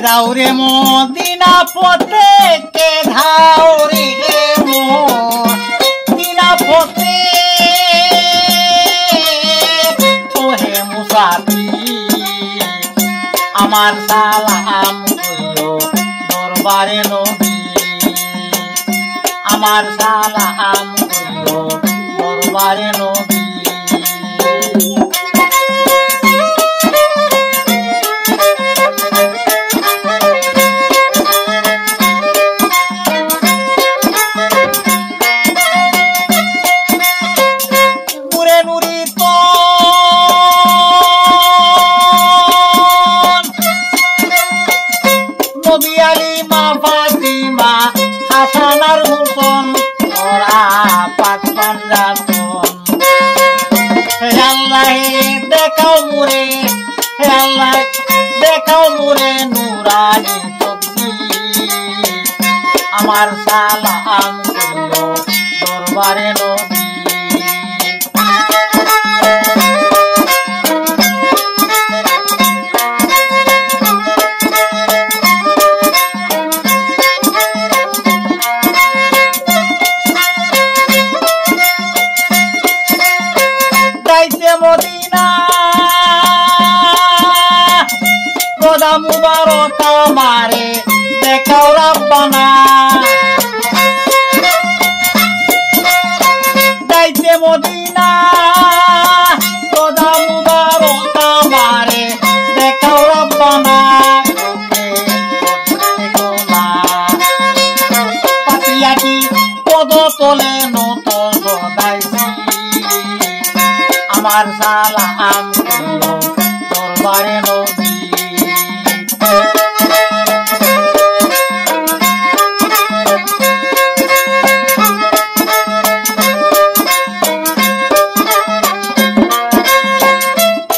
দাউরে Medina পথে কে ধাউরে Medina পথে ওহে মুসাফির আমার সালাম কইও দরবারে নবী আমার সালাম কইও দরবারে নবী হাসানার হুসন ওরা পাঁচজন যাতন হে আল্লাহ দেখাও মুরে হে আল্লাহ দেখাও মুরে নুরানি চোখি আমার সালাম কইও দরবারে নবী মদিনা খোদা মুবারক আমারে দেখাও রাব্বানা যাইতে মদিনা খোদা মুবারক আমারে দেখাও রাব্বানা পাতিয়াটি পদ তোলে নত গদাইছি আমার সালাম কইও দরবারে নবী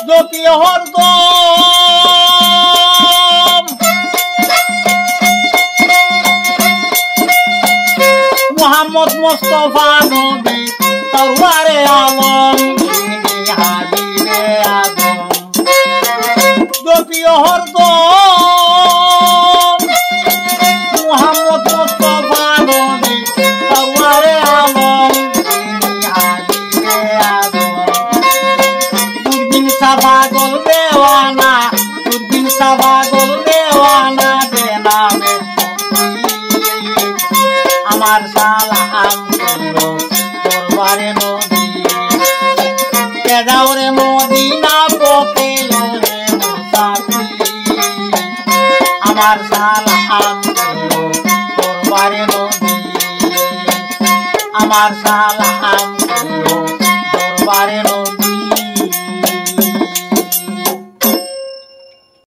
জপিও হরদম মুহাম্মদ মুস্তাফা নবী সরওয়ারে আলম হাবিবে আদম জপিও হরদম মুহাম্মদ মুস্তাফা নবী সরওয়ারে আলম হাবিবে আদম দুর্বিন সাবাগল দেওয়ানা দুর্বিন সাবাগল দেওয়ানা বেনামে আমার সালাম কইও দরবারে নবী কে দাউরে মদিনা পথে ওরে মুসাফির আমার সালাম কইও দরবারে নবী আমার সালাম